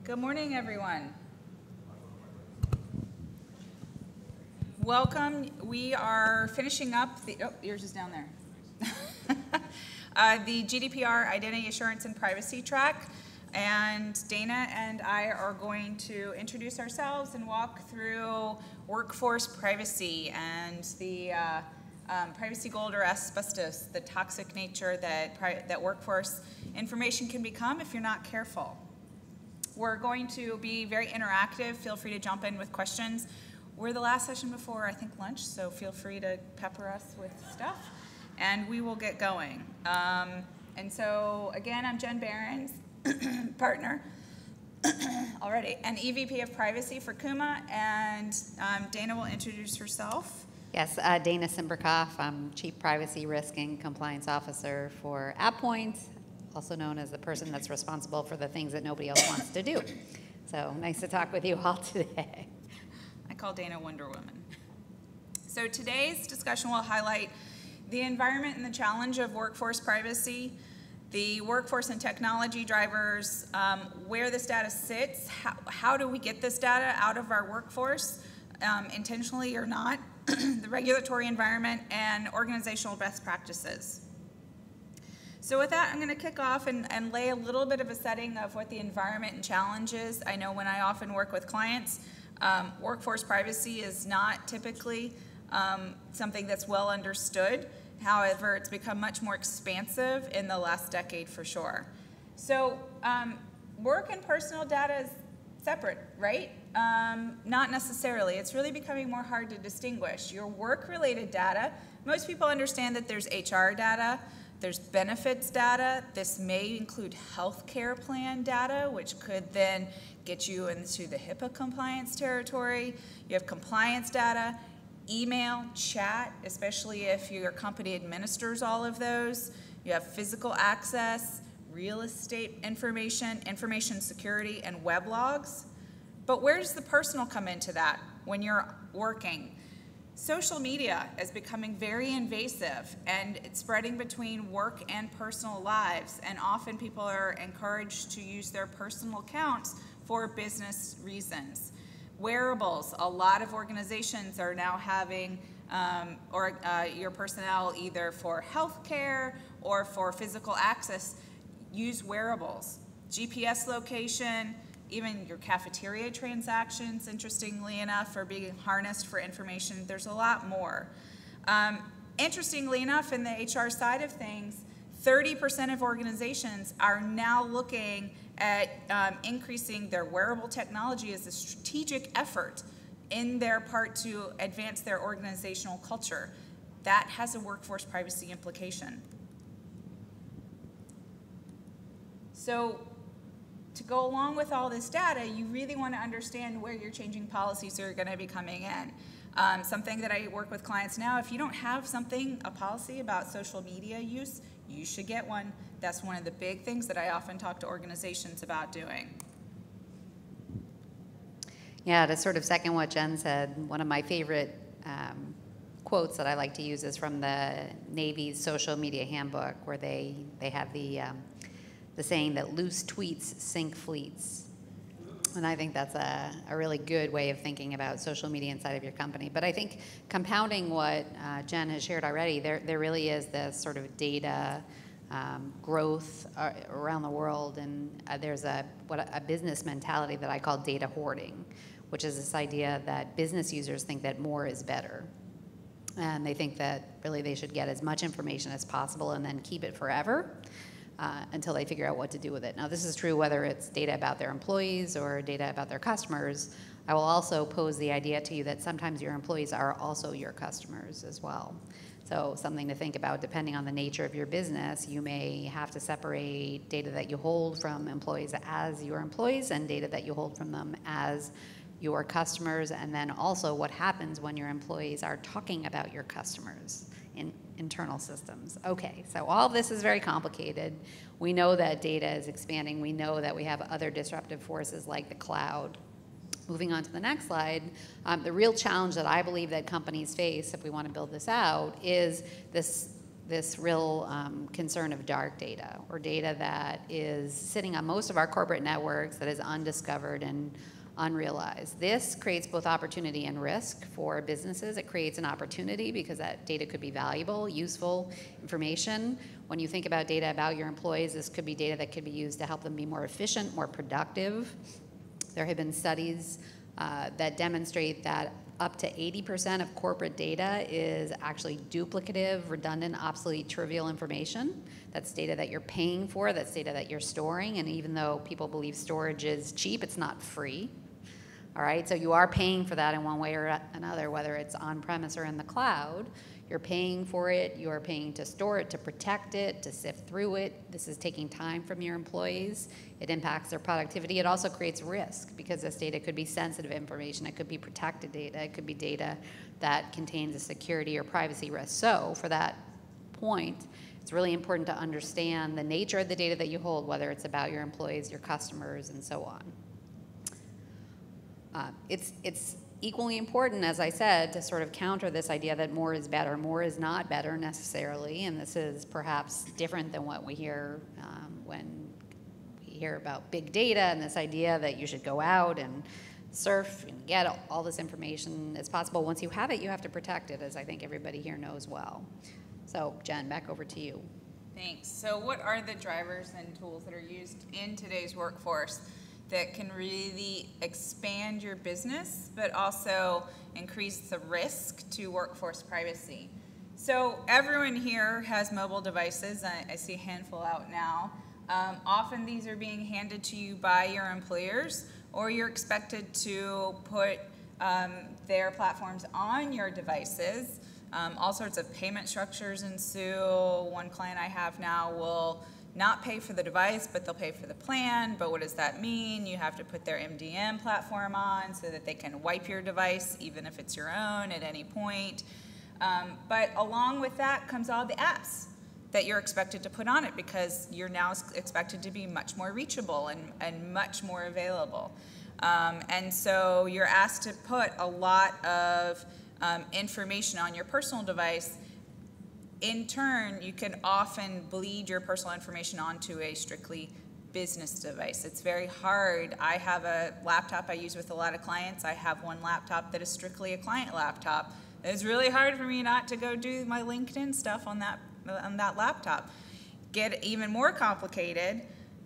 Good morning, everyone. Welcome. We are finishing up the, oh, yours is down there. The GDPR Identity Assurance and Privacy track. And Dana and I are going to introduce ourselves and walk through workforce privacy and the privacy gold or asbestos, the toxic nature that workforce information can become if you're not careful. We're going to be very interactive. Feel free to jump in with questions. We're the last session before, I think, lunch, so feel free to pepper us with stuff, and we will get going. And so, again, I'm Jenn Behrens, partner already, and EVP of Privacy for Kuma, and Dana will introduce herself. Yes, Dana Simberkoff. I'm Chief Privacy Risk and Compliance Officer for AvePoint, also known as the person that's responsible for the things that nobody else wants to do. So nice to talk with you all today. I call Dana Wonder Woman. So today's discussion will highlight the environment and the challenge of workforce privacy, the workforce and technology drivers, where this data sits, how do we get this data out of our workforce, intentionally or not, the regulatory environment, and organizational best practices. So with that, I'm going to kick off and lay a little bit of a setting of what the environment and challenge is. I know when I often work with clients, workforce privacy is not typically something that's well understood. However, it's become much more expansive in the last decade for sure. So work and personal data is separate, right? Not necessarily. It's really becoming more hard to distinguish. Your work-related data, most people understand that there's HR data, there's benefits data. This may include healthcare plan data, which could then get you into the HIPAA compliance territory. You have compliance data, email, chat, especially if your company administers all of those. You have physical access, real estate information, information security, and web logs. But where does the personal come into that when you're working? Social media is becoming very invasive, and it's spreading between work and personal lives, and often people are encouraged to use their personal accounts for business reasons. Wearables, a lot of organizations are now having your personnel either for healthcare or for physical access use wearables. GPS location, even your cafeteria transactions, interestingly enough, are being harnessed for information. There's a lot more. Interestingly enough, in the HR side of things, 30% of organizations are now looking at increasing their wearable technology as a strategic effort in their part to advance their organizational culture. That has a workforce privacy implication. So, to go along with all this data, you really want to understand where your changing policies are going to be coming in. Something that I work with clients now, if you don't have a policy about social media use, you should get one. That's one of the big things that I often talk to organizations about doing. Yeah, to sort of second what Jen said, one of my favorite quotes that I like to use is from the Navy's social media handbook, where they have the saying that loose tweets sink fleets. And I think that's a really good way of thinking about social media inside of your company. But I think compounding what Jen has shared already, there really is this sort of data growth around the world, and there's a business mentality that I call data hoarding, which is this idea that business users think that more is better. And they think that really they should get as much information as possible and then keep it forever. Until they figure out what to do with it. Now, this is true whether it's data about their employees or data about their customers. I will also pose the idea to you that sometimes your employees are also your customers as well. So something to think about, depending on the nature of your business, you may have to separate data that you hold from employees as your employees and data that you hold from them as your customers, and then also what happens when your employees are talking about your customers in internal systems. Okay, so all this is very complicated. We know that data is expanding. We know that we have other disruptive forces like the cloud. Moving on to the next slide, the real challenge that I believe that companies face, if we want to build this out, is this this real concern of dark data, or data that is sitting on most of our corporate networks that is undiscovered and unrealized. This creates both opportunity and risk for businesses. It creates an opportunity because that data could be valuable, useful information. When you think about data about your employees, this could be data that could be used to help them be more efficient, more productive. There have been studies that demonstrate that up to 80% of corporate data is actually duplicative, redundant, obsolete, trivial information. That's data that you're paying for, that's data that you're storing, and even though people believe storage is cheap, it's not free. All right, so you are paying for that in one way or another, whether it's on-premise or in the cloud. You're paying for it, you're paying to store it, to protect it, to sift through it. This is taking time from your employees. It impacts their productivity. It also creates risk because this data could be sensitive information. It could be protected data. It could be data that contains a security or privacy risk. So for that point, it's really important to understand the nature of the data that you hold, whether it's about your employees, your customers, and so on. It's equally important, as I said, to sort of counter this idea that more is better. More is not better necessarily, and this is perhaps different than what we hear when we hear about big data and this idea that you should go out and surf and get all this information as possible. Once you have it, you have to protect it, as I think everybody here knows well. So, Jen, back over to you. Thanks. So what are the drivers and tools that are used in today's workforce that can really expand your business, but also increase the risk to workforce privacy? So everyone here has mobile devices. I see a handful out now. Often these are being handed to you by your employers, or you're expected to put their platforms on your devices. All sorts of payment structures ensue. One client I have now will not pay for the device, but they'll pay for the plan. But what does that mean? You have to put their MDM platform on so that they can wipe your device, even if it's your own, at any point. But along with that comes all the apps that you're expected to put on it, because you're now expected to be much more reachable and much more available. And so you're asked to put a lot of information on your personal device. In turn, you can often bleed your personal information onto a strictly business device. It's very hard. I have a laptop I use with a lot of clients. I have one laptop that is strictly a client laptop. It's really hard for me not to go do my LinkedIn stuff on that laptop. Get even more complicated,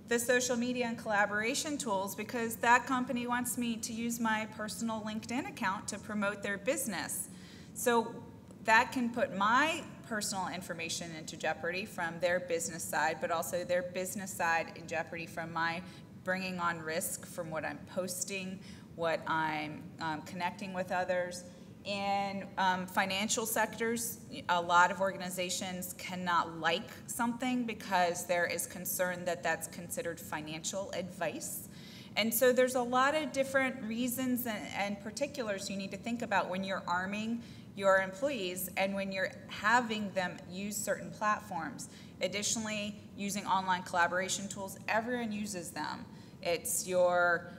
the social media and collaboration tools, because that company wants me to use my personal LinkedIn account to promote their business. So that can put my personal information into jeopardy from their business side, but also their business side in jeopardy from my bringing on risk from what I'm posting, what I'm connecting with others. In financial sectors, a lot of organizations cannot like something because there is concern that that's considered financial advice. And so there's a lot of different reasons and particulars you need to think about when you're arming your employees and when you're having them use certain platforms. Additionally, using online collaboration tools, everyone uses them. It's your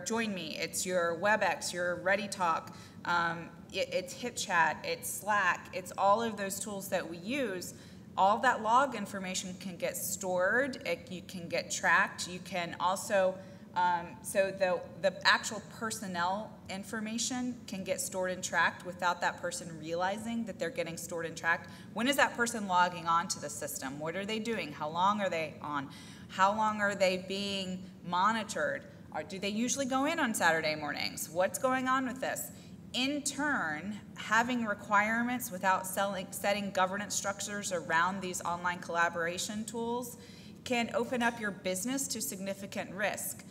Join Me, it's your WebEx, your ReadyTalk, it's HipChat, it's Slack, it's all of those tools that we use. All that log information can get stored, you can get tracked, you can also, so the actual personnel information can get stored and tracked without that person realizing that they're getting stored and tracked. When is that person logging on to the system? What are they doing? How long are they on? How long are they being monitored? Or do they usually go in on Saturday mornings? What's going on with this? In turn, having requirements without setting governance structures around these online collaboration tools can open up your business to significant risk.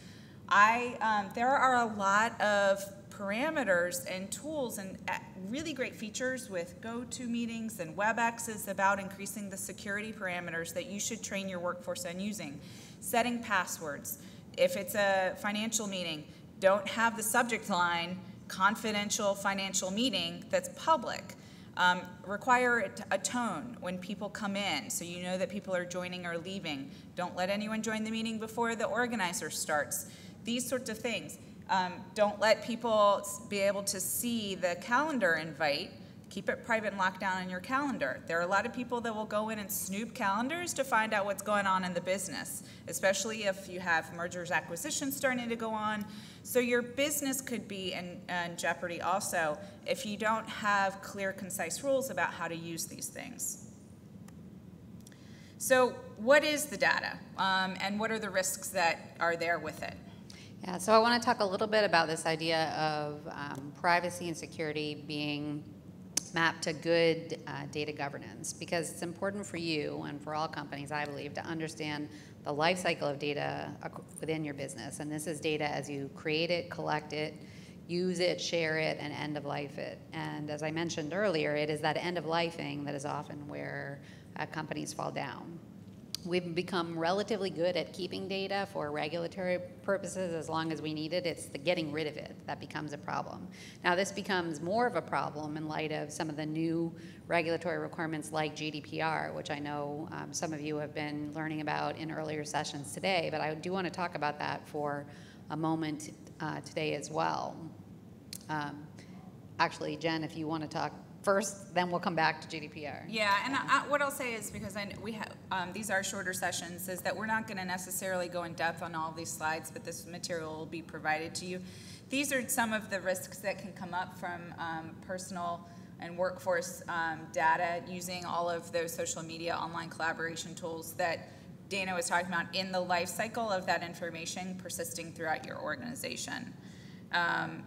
There are a lot of parameters and tools and really great features with GoToMeetings and WebEx is about increasing the security parameters that you should train your workforce on using. Setting passwords. If it's a financial meeting, don't have the subject line confidential financial meeting that's public. Require a tone when people come in so you know that people are joining or leaving. Don't let anyone join the meeting before the organizer starts. These sorts of things. Don't let people be able to see the calendar invite keep it private and locked down in your calendar. There are a lot of people that will go in and snoop calendars to find out what's going on in the business, especially if you have mergers, acquisitions starting to go on. So your business could be in jeopardy also if you don't have clear, concise rules about how to use these things. So what is the data, and what are the risks that are there with it? Yeah, so I want to talk a little bit about this idea of privacy and security being mapped to good data governance, because it's important for you and for all companies, I believe, to understand the life cycle of data within your business. And this is data as you create it, collect it, use it, share it, and end of life it. And as I mentioned earlier, it is that end of lifing that is often where companies fall down. We've become relatively good at keeping data for regulatory purposes as long as we need it. It's the getting rid of it that becomes a problem. Now, this becomes more of a problem in light of some of the new regulatory requirements like GDPR, which I know some of you have been learning about in earlier sessions today, but I do want to talk about that for a moment today as well. Actually, Jen, if you want to talk first, then we'll come back to GDPR. Yeah, and what I'll say is, because we have these are shorter sessions, is that we're not going to necessarily go in depth on all these slides, but this material will be provided to you. These are some of the risks that can come up from personal and workforce data using all of those social media online collaboration tools that Dana was talking about in the life cycle of that information persisting throughout your organization.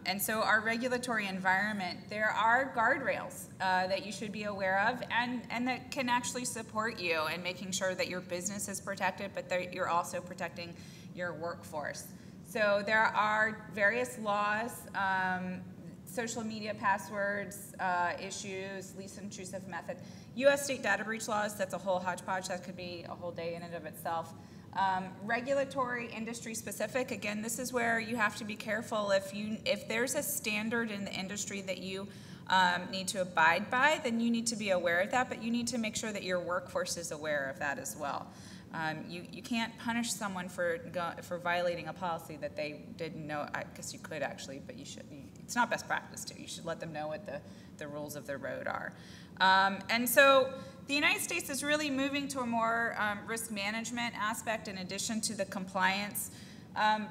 And so our regulatory environment, there are guardrails that you should be aware of and that can actually support you in making sure that your business is protected, but that you're also protecting your workforce. So there are various laws, social media passwords, issues, least intrusive method. U.S. state data breach laws, that's a whole hodgepodge. That could be a whole day in and of itself. Regulatory, industry specific, again, this is where you have to be careful. If there's a standard in the industry that you need to abide by, then you need to be aware of that, but you need to make sure that your workforce is aware of that as well. You can't punish someone for violating a policy that they didn't know. I guess you could actually, but you should. It's not best practice to. You should let them know what the rules of the road are. And so the United States is really moving to a more risk management aspect in addition to the compliance.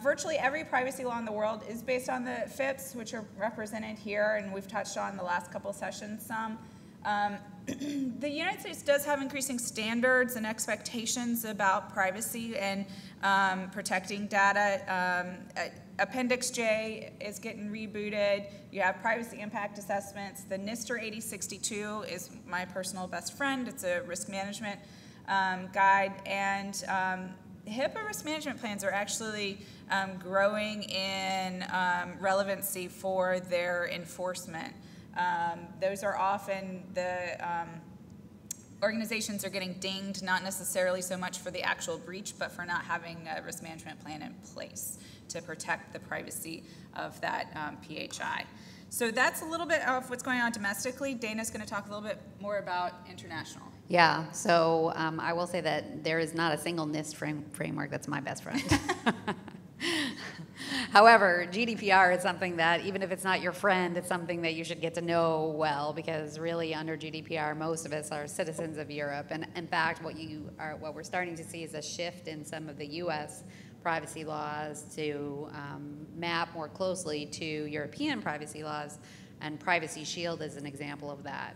Virtually every privacy law in the world is based on the FIPS, which are represented here, and we've touched on the last couple sessions some. The United States does have increasing standards and expectations about privacy and protecting data. Appendix J is getting rebooted. You have privacy impact assessments. The NIST 8062 is my personal best friend. It's a risk management guide. And HIPAA risk management plans are actually growing in relevancy for their enforcement. Those are often the organizations are getting dinged, not necessarily so much for the actual breach, but for not having a risk management plan in place to protect the privacy of that PHI. So that's a little bit of what's going on domestically. Dana's going to talk a little bit more about international. Yeah, so I will say that there is not a single NIST framework that's my best friend. However, GDPR is something that, even if it's not your friend, it's something that you should get to know well, because really under GDPR, most of us are citizens of Europe. And in fact, what we're starting to see is a shift in some of the U.S. privacy laws to map more closely to European privacy laws, and Privacy Shield is an example of that.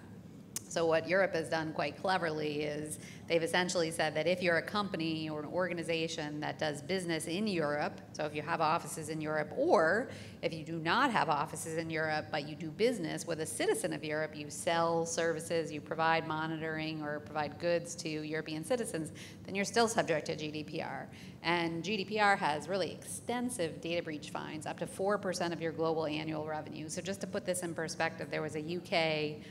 So what Europe has done quite cleverly is they've essentially said that if you're a company or an organization that does business in Europe, so if you have offices in Europe, or if you do not have offices in Europe but you do business with a citizen of Europe, you sell services, you provide monitoring or provide goods to European citizens, then you're still subject to GDPR. And GDPR has really extensive data breach fines, up to 4% of your global annual revenue. So just to put this in perspective, there was a UK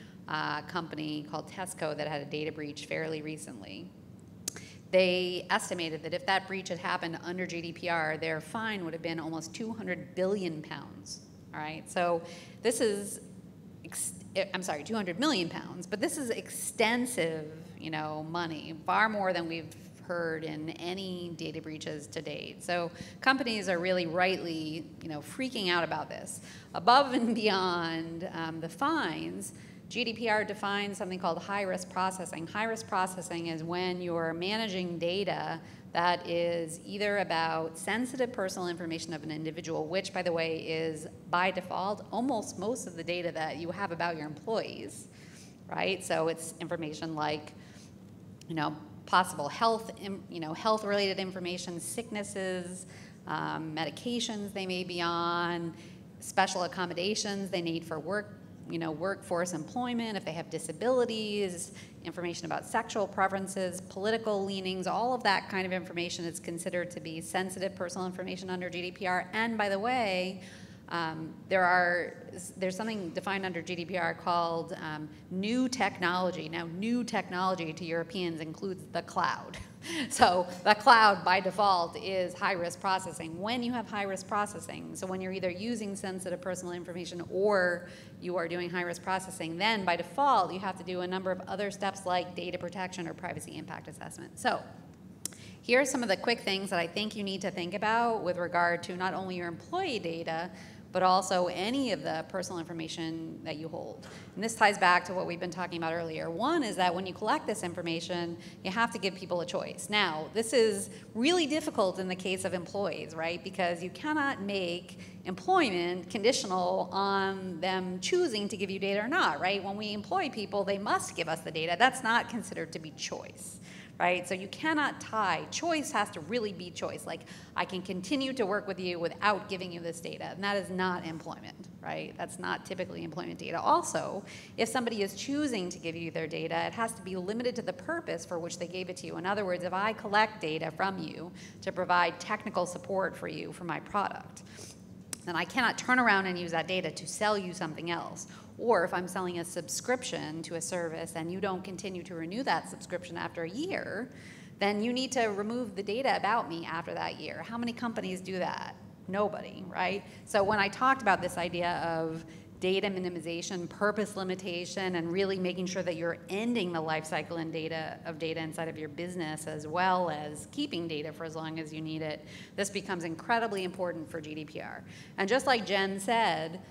company called Tesco that had a data breach fairly recently. They estimated that if that breach had happened under GDPR, their fine would have been almost 200 billion pounds. All right, so this is, I'm sorry, 200 million pounds, but this is extensive, money, far more than we've heard in any data breaches to date. So companies are really rightly, freaking out about this. Above and beyond the fines, GDPR defines something called high-risk processing. High-risk processing is when you're managing data that is either about sensitive personal information of an individual, which, by the way, is by default almost most of the data that you have about your employees, right? So it's information like, possible health, health-related information, sicknesses, medications they may be on, special accommodations they need for workforce employment, if they have disabilities, information about sexual preferences, political leanings, all of that kind of information is considered to be sensitive personal information under GDPR. And by the way, there's something defined under GDPR called new technology. Now, new technology to Europeans includes the cloud. So the cloud, by default, is high-risk processing. When you have high-risk processing, so when you're either using sensitive personal information or you are doing high-risk processing, then by default, you have to do a number of other steps like data protection or privacy impact assessment. So here are some of the quick things that I think you need to think about with regard to not only your employee data, but also any of the personal information that you hold. And this ties back to what we've been talking about earlier. One is that when you collect this information, you have to give people a choice. Now, this is really difficult in the case of employees, right? Because you cannot make employment conditional on them choosing to give you data or not, right? When we employ people, they must give us the data. That's not considered to be choice. Right? So you cannot tie. Choice has to really be choice. Like, I can continue to work with you without giving you this data. And that is not employment, right? That's not typically employment data. Also, if somebody is choosing to give you their data, it has to be limited to the purpose for which they gave it to you. In other words, if I collect data from you to provide technical support for you for my product, then I cannot turn around and use that data to sell you something else. Or if I'm selling a subscription to a service and you don't continue to renew that subscription after a year, then you need to remove the data about me after that year. How many companies do that? Nobody, right? So when I talked about this idea of data minimization, purpose limitation, and really making sure that you're ending the life cycle of data inside of your business, as well as keeping data for as long as you need it, this becomes incredibly important for GDPR. And just like Jenn said,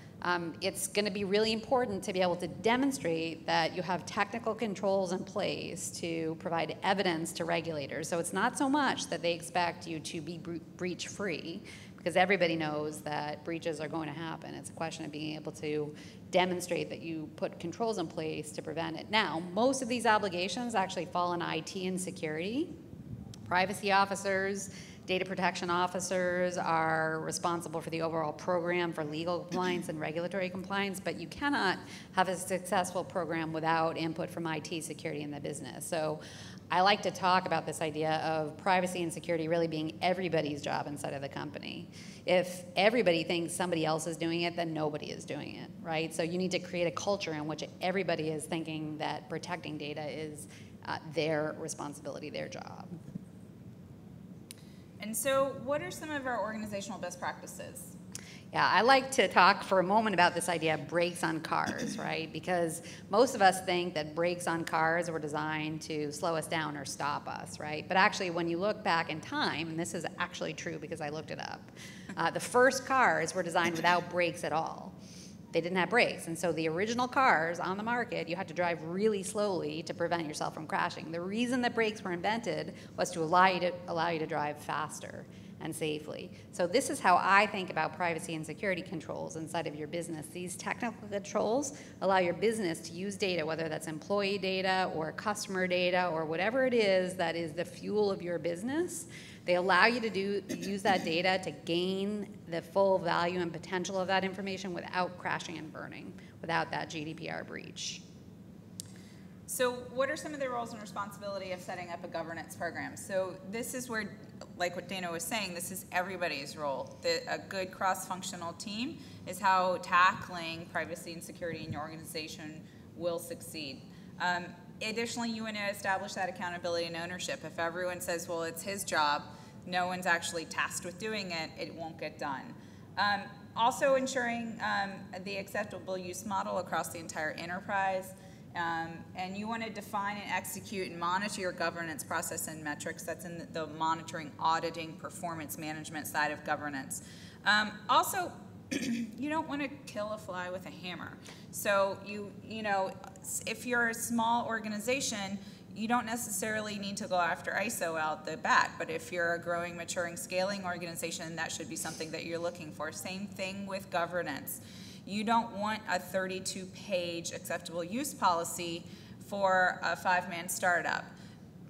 it's going to be really important to be able to demonstrate that you have technical controls in place to provide evidence to regulators. So it's not so much that they expect you to be breach-free, because everybody knows that breaches are going to happen. It's a question of being able to demonstrate that you put controls in place to prevent it. Now, most of these obligations actually fall on IT and security. Privacy officers, data protection officers are responsible for the overall program for legal compliance and regulatory compliance, but you cannot have a successful program without input from IT security in the business. So I like to talk about this idea of privacy and security really being everybody's job inside of the company. If everybody thinks somebody else is doing it, then nobody is doing it, right? So you need to create a culture in which everybody is thinking that protecting data is their responsibility, their job. And so what are some of our organizational best practices? Yeah, I like to talk for a moment about this idea of brakes on cars, right? Because most of us think that brakes on cars were designed to slow us down or stop us, right? But actually, when you look back in time, and this is actually true because I looked it up, the first cars were designed without brakes at all. They didn't have brakes, and so the original cars on the market, you had to drive really slowly to prevent yourself from crashing. The reason that brakes were invented was to allow you to drive faster and safely. So this is how I think about privacy and security controls inside of your business. These technical controls allow your business to use data, whether that's employee data or customer data or whatever it is that is the fuel of your business. They allow you to use that data to gain the full value and potential of that information without crashing and burning, without that GDPR breach. So what are some of the roles and responsibility of setting up a governance program? So this is where, like what Dana was saying, this is everybody's role. A good cross-functional team is how tackling privacy and security in your organization will succeed. Additionally, you want to establish that accountability and ownership. If everyone says, well, it's his job, no one's actually tasked with doing it, it won't get done. Also ensuring the acceptable use model across the entire enterprise. And you want to define and execute and monitor your governance process and metrics. That's in the monitoring, auditing, performance management side of governance. Also, you don't want to kill a fly with a hammer. So you know, if you're a small organization, you don't necessarily need to go after ISO out the bat, but if you're a growing, maturing, scaling organization, that should be something that you're looking for. Same thing with governance. You don't want a 32-page acceptable use policy for a 5-man startup.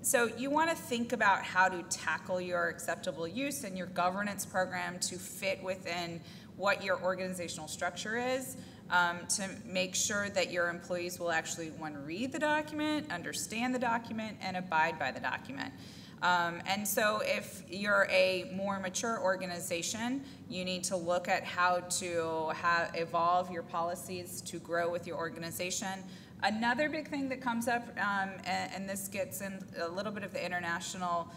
So you want to think about how to tackle your acceptable use and your governance program to fit within what your organizational structure is, to make sure that your employees will actually, one, read the document, understand the document, and abide by the document. And so if you're a more mature organization, you need to look at how to evolve your policies to grow with your organization. Another big thing that comes up, and this gets in a little bit of the international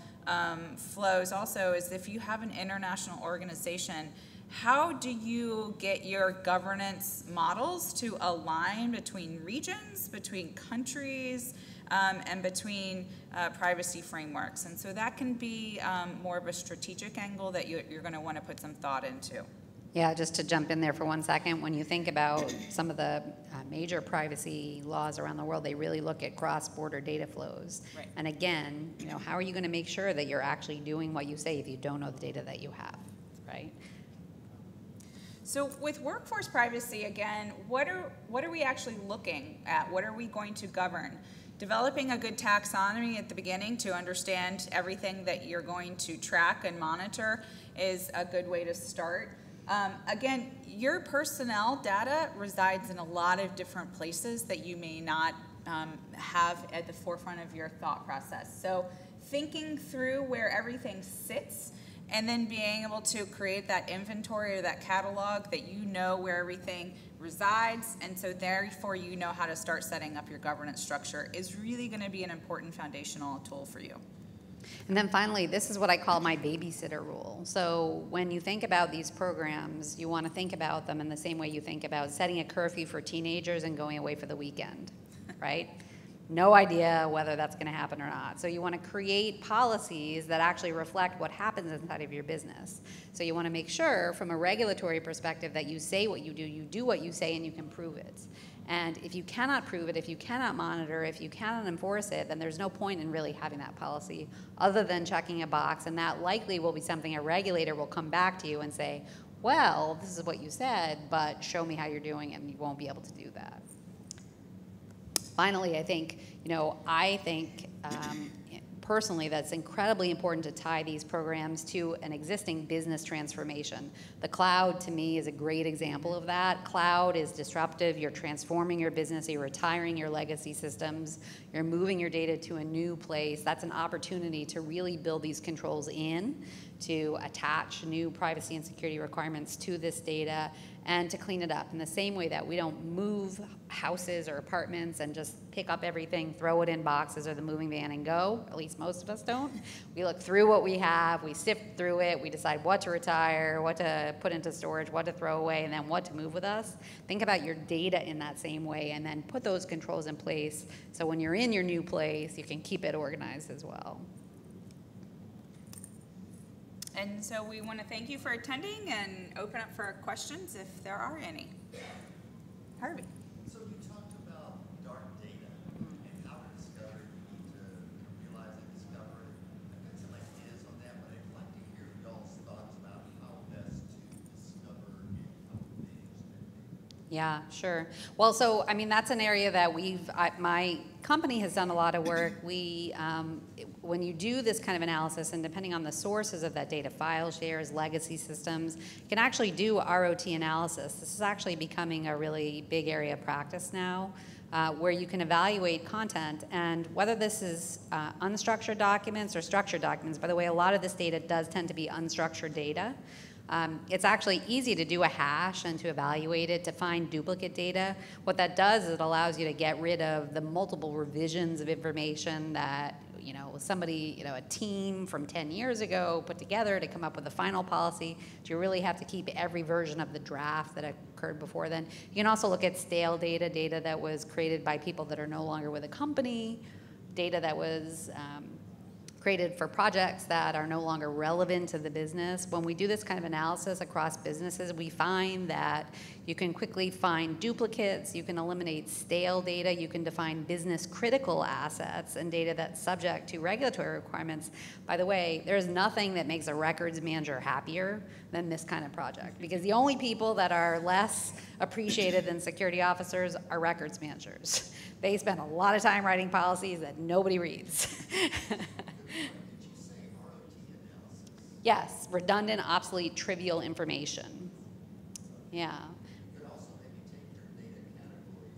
flows also, is if you have an international organization, how do you get your governance models to align between regions, between countries, and between privacy frameworks? And so that can be more of a strategic angle that you're going to want to put some thought into. Yeah, just to jump in there for 1 second, when you think about some of the major privacy laws around the world, they really look at cross-border data flows. Right. And again, you know, how are you going to make sure that you're actually doing what you say if you don't know the data that you have, right? So with workforce privacy, again, what are we actually looking at? What are we going to govern? Developing a good taxonomy at the beginning to understand everything that you're going to track and monitor is a good way to start. Again, your personnel data resides in a lot of different places that you may not have at the forefront of your thought process. So thinking through where everything sits and then being able to create that inventory or that catalog that you know where everything resides, and so therefore you know how to start setting up your governance structure, is really going to be an important foundational tool for you. And then finally, this is what I call my babysitter rule. So when you think about these programs, you want to think about them in the same way you think about setting a curfew for teenagers and going away for the weekend, right? No idea whether that's going to happen or not. So you want to create policies that actually reflect what happens inside of your business. So you want to make sure from a regulatory perspective that you say what you do what you say, and you can prove it. And if you cannot prove it, if you cannot monitor, if you cannot enforce it, then there's no point in really having that policy other than checking a box. And that likely will be something a regulator will come back to you and say, well, this is what you said, but show me how you're doing it, and you won't be able to do that. Finally, I think personally that's incredibly important to tie these programs to an existing business transformation. The cloud, to me, is a great example of that. Cloud is disruptive. You're transforming your business. You're retiring your legacy systems. You're moving your data to a new place. That's an opportunity to really build these controls in, to attach new privacy and security requirements to this data, and to clean it up in the same way that we don't move houses or apartments and just pick up everything, throw it in boxes or the moving van and go. At least most of us don't. We look through what we have, we sift through it, we decide what to retire, what to put into storage, what to throw away, and then what to move with us. Think about your data in that same way, and then put those controls in place so when you're in your new place, you can keep it organized as well. And so we want to thank you for attending and open up for questions if there are any. Harvey. So you talked about dark data and how to discover it, to realize and discover it. I've got some ideas on that, but I'd like to hear y'all's thoughts about how best to discover things. Yeah, sure. Well, so, I mean, that's an area that my company has done a lot of work. When you do this kind of analysis, and depending on the sources of that data, file shares, legacy systems, you can actually do ROT analysis. This is actually becoming a really big area of practice now, where you can evaluate content, and whether this is unstructured documents or structured documents. By the way, a lot of this data does tend to be unstructured data. It's actually easy to do a hash and to evaluate it, to find duplicate data. What that does is it allows you to get rid of the multiple revisions of information that somebody, a team from 10 years ago put together to come up with a final policy. Do you really have to keep every version of the draft that occurred before then? You can also look at stale data, data that was created by people that are no longer with a company, data that was created for projects that are no longer relevant to the business. When we do this kind of analysis across businesses, we find that you can quickly find duplicates, you can eliminate stale data, you can define business critical assets and data that's subject to regulatory requirements. By the way, there's nothing that makes a records manager happier than this kind of project, because the only people that are less appreciated than security officers are records managers. They spend a lot of time writing policies that nobody reads. Yes, redundant, obsolete, trivial information. Yeah. You could also maybe take your data categories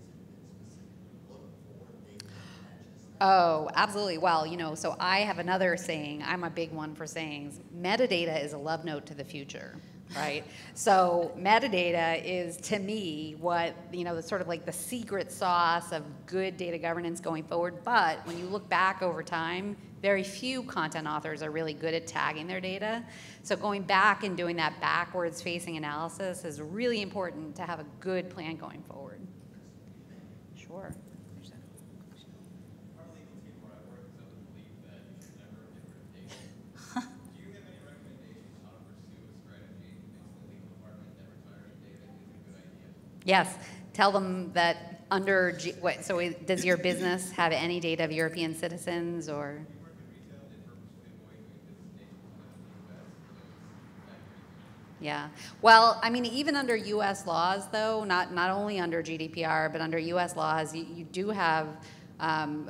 and specifically look for data matches. Oh, absolutely. Well, you know, so I have another saying. I'm a big one for sayings. Metadata is a love note to the future, right? So metadata is, to me, what, you know, sort of like the secret sauce of good data governance going forward. But when you look back over time, very few content authors are really good at tagging their data. So going back and doing that backwards facing analysis is really important to have a good plan going forward. Sure. Our legal team where I work is of the belief that you should never get rid of data. Do you have any recommendations on how to pursue a strategy in the legal department that retiring data is a good idea? Yes. Tell them that under, does your business have any data of European citizens or? Yeah. Well, I mean, even under U.S. laws, though, not only under GDPR, but under U.S. laws, you do have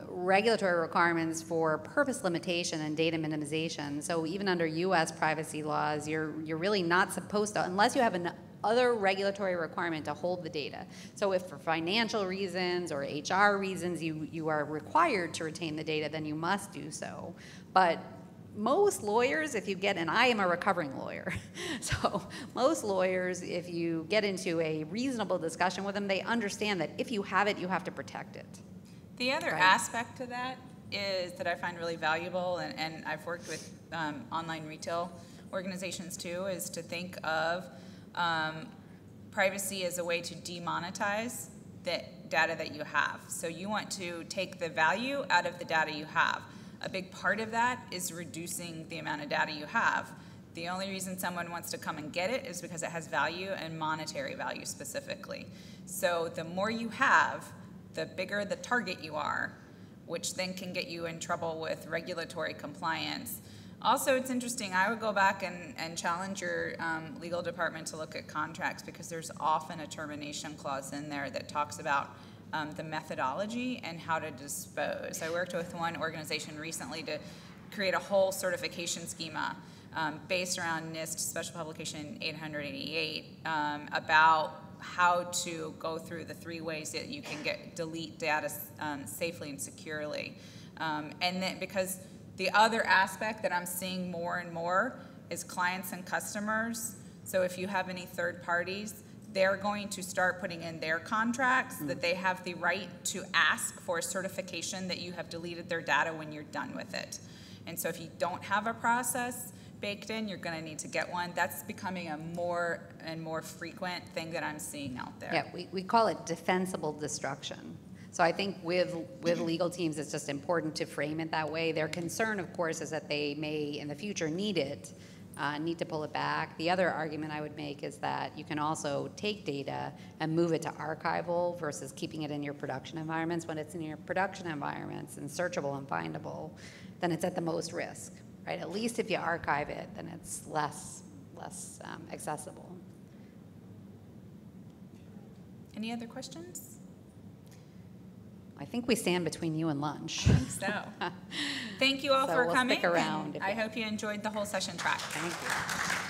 regulatory requirements for purpose limitation and data minimization. So even under U.S. privacy laws, you're really not supposed to, unless you have an other regulatory requirement to hold the data. So if for financial reasons or HR reasons you are required to retain the data, then you must do so. But most lawyers, if you get, and I am a recovering lawyer, so most lawyers, if you get into a reasonable discussion with them, they understand that if you have it, you have to protect it. The other aspect to that is that I find really valuable, and I've worked with online retail organizations too, is to think of privacy as a way to demonetize the data that you have. So you want to take the value out of the data you have. A big part of that is reducing the amount of data you have. The only reason someone wants to come and get it is because it has value, and monetary value specifically. So the more you have, the bigger the target you are, which then can get you in trouble with regulatory compliance. Also, it's interesting, I would go back and challenge your legal department to look at contracts, because there's often a termination clause in there that talks about the methodology and how to dispose. I worked with one organization recently to create a whole certification schema based around NIST Special Publication 888 about how to go through the 3 ways that you can delete data safely and securely. And then, because the other aspect that I'm seeing more and more is clients and customers. So if you have any third parties, they're going to start putting in their contracts that they have the right to ask for a certification that you have deleted their data when you're done with it. And so if you don't have a process baked in, you're going to need to get one. That's becoming a more and more frequent thing that I'm seeing out there. Yeah, we call it defensible destruction. So I think with legal teams, it's just important to frame it that way. Their concern, of course, is that they may in the future need it, need to pull it back. The other argument I would make is that you can also take data and move it to archival versus keeping it in your production environments. When it's in your production environments and searchable and findable, then it's at the most risk, right? At least if you archive it, then it's less accessible. Any other questions? I think we stand between you and lunch. I think so. Thank you all So for we'll coming. stick around. I hope you enjoyed the whole session track. Thank you.